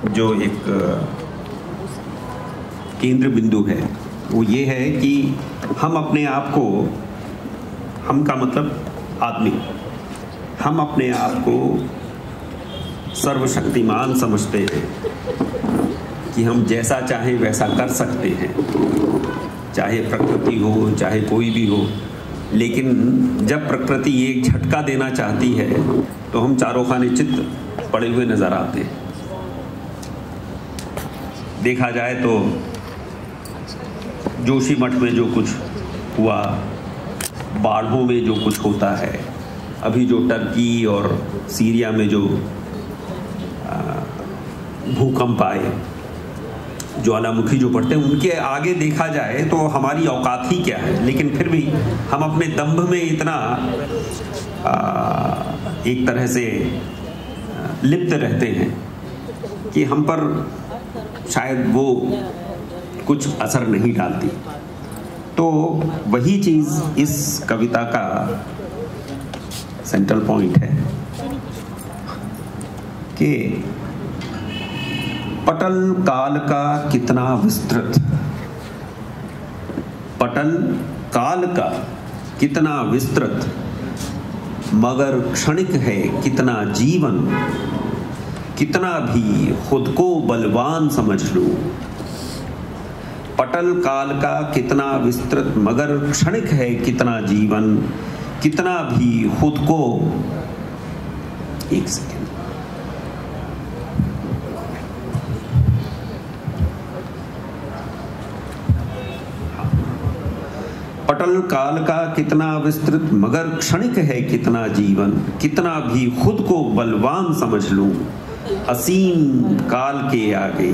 जो एक केंद्र बिंदु है वो ये है कि हम अपने आप को, हम का मतलब आदमी, हम अपने आप को सर्वशक्तिमान समझते हैं कि हम जैसा चाहें वैसा कर सकते हैं, चाहे प्रकृति हो चाहे कोई भी हो। लेकिन जब प्रकृति एक झटका देना चाहती है तो हम चारों खाने चित्त पड़े हुए नजर आते हैं। देखा जाए तो जोशीमठ में जो कुछ हुआ, बाढ़ों में जो कुछ होता है, अभी जो टर्की और सीरिया में जो भूकंप आए, ज्वालामुखी जो पड़ते हैं, उनके आगे देखा जाए तो हमारी औकात ही क्या है। लेकिन फिर भी हम अपने दंभ में इतना एक तरह से लिप्त रहते हैं कि हम पर शायद वो कुछ असर नहीं डालती। तो वही चीज़ इस कविता का सेंट्रल पॉइंट है कि पटल काल का कितना विस्तृत, पटल काल का कितना विस्तृत, मगर क्षणिक है कितना जीवन, कितना भी खुद को बलवान समझ लो। पटल काल का कितना विस्तृत मगर क्षणिक है कितना जीवन, कितना भी खुद को, एक सेकेंड, पटल काल का कितना विस्तृत मगर क्षणिक है कितना जीवन, कितना भी खुद को बलवान समझ लूं। असीम काल के आगे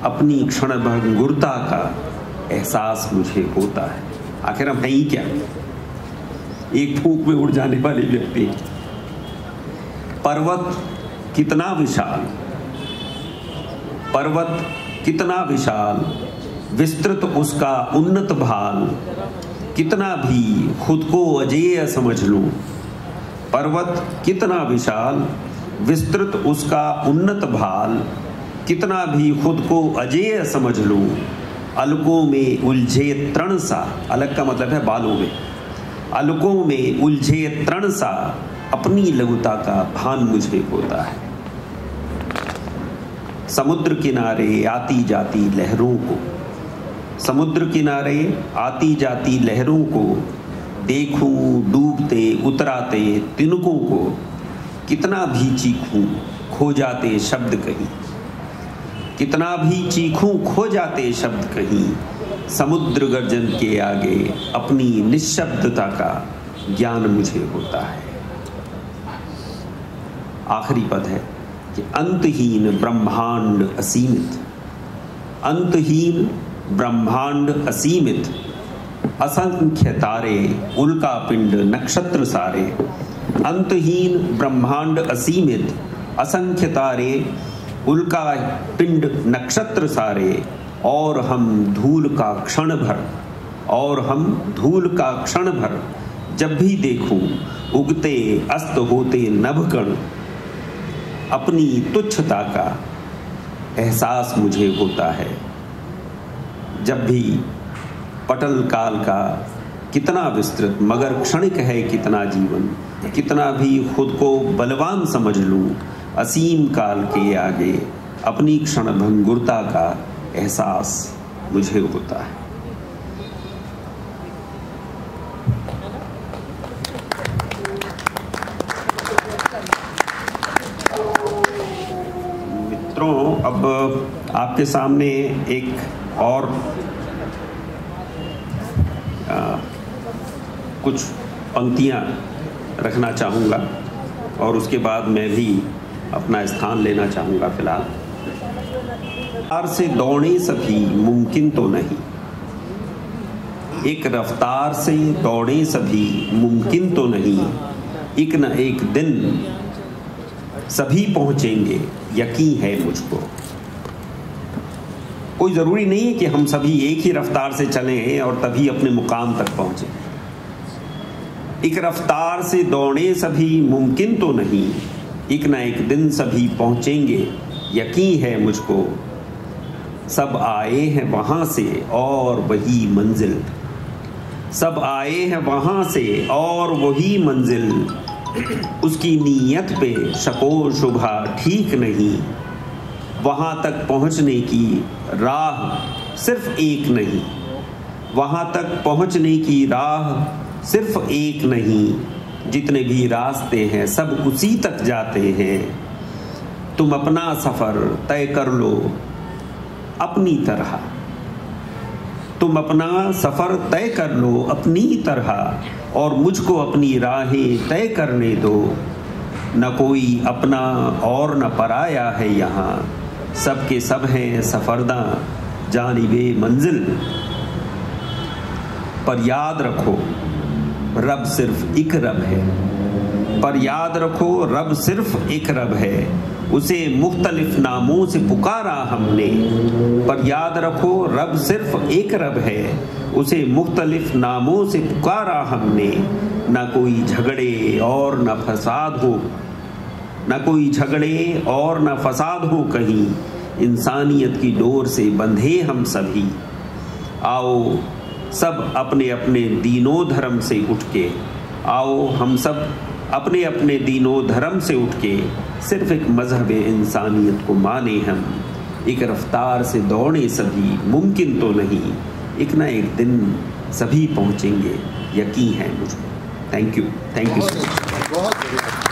अपनी क्षणभंगुरता का एहसास मुझे होता है। आखिर हम हैं ही क्या, एक फूंक में उड़ जाने वाले व्यक्ति। पर्वत कितना विशाल, पर्वत कितना विशाल, विस्तृत उसका उन्नत भाल, कितना भी खुद को अजेय समझ लूं। पर्वत कितना विशाल, विस्तृत उसका उन्नत भाल, कितना भी खुद को अजेय समझ लूं। अलकों में उलझे तृण सा, अलग का मतलब है बालों में, अलकों में उलझे तृण सा अपनी लघुता का भान मुझे होता है। समुद्र किनारे आती जाती लहरों को, समुद्र किनारे आती जाती लहरों को देखूं डूबते उतराते तिनकों को, कितना भी चीखूं खो जाते शब्द कहीं, कितना भी चीखूं खो जाते शब्द कहीं। समुद्र गर्जन के आगे अपनी निशब्दता का ज्ञान मुझे होता है। आखिरी पद है कि अंतहीन ब्रह्मांड असीमित, अंतहीन ब्रह्मांड असीमित, असंख्य तारे उल्का पिंड नक्षत्र सारे। अंतहीन ब्रह्मांड असीमित, असंख्य तारे उल्का पिंड नक्षत्र सारे, और हम धूल का क्षण भर, और हम धूल का क्षण भर जब भी देखूं उगते अस्त होते नभकण, अपनी तुच्छता का एहसास मुझे होता है। जब भी पटल काल का कितना विस्तृत मगर क्षणिक है कितना जीवन, कितना भी खुद को बलवान समझ लूं। असीम काल के आगे अपनी क्षणभंगुरता का एहसास मुझे होता है। मित्रों, अब आपके सामने एक और कुछ पंक्तियां रखना चाहूँगा और उसके बाद मैं भी अपना स्थान लेना चाहूँगा। फिलहाल रफ्तार से दौड़े सभी मुमकिन तो नहीं, एक रफ्तार से दौड़े सभी मुमकिन तो नहीं, एक न एक दिन सभी पहुँचेंगे यकीन है मुझको। कोई ज़रूरी नहीं है कि हम सभी एक ही रफ्तार से चलें और तभी अपने मुकाम तक पहुँचें। एक रफ्तार से दौड़े सभी मुमकिन तो नहीं, एक ना एक दिन सभी पहुँचेंगे यकीन है मुझको, सब आए हैं वहाँ से और वही मंजिल, सब आए हैं वहाँ से और वही मंजिल, उसकी नीयत पे शको शुबहा ठीक नहीं, वहाँ तक पहुँचने की राह सिर्फ एक नहीं, वहाँ तक पहुँचने की राह सिर्फ एक नहीं, जितने भी रास्ते हैं सब उसी तक जाते हैं, तुम अपना सफ़र तय कर लो अपनी तरह, तुम अपना सफ़र तय कर लो अपनी तरह, और मुझको अपनी राहें तय करने दो, न कोई अपना और न पराया है यहाँ, सबके सब हैं सफ़रदा जानिबे मंजिल, पर याद रखो रब सिर्फ एक रब है, पर याद रखो रब सिर्फ एक रब है, उसे मुख्तलिफ नामों से पुकारा हमने, पर याद रखो रब सिर्फ एक रब है, उसे मुख्तलिफ नामों से पुकारा हमने, न कोई झगड़े और न फसाद हो, न कोई झगड़े और न फसाद हो कहीं, इंसानियत की डोर से बंधे हम सभी, आओ सब अपने अपने दीनों धर्म से उठ के, आओ हम सब अपने अपने दीनों धर्म से उठ के सिर्फ एक मजहब इंसानियत को माने हम, एक रफ्तार से दौड़े सभी मुमकिन तो नहीं, एक ना एक दिन सभी पहुँचेंगे यकीन है मुझको। Thank you so much.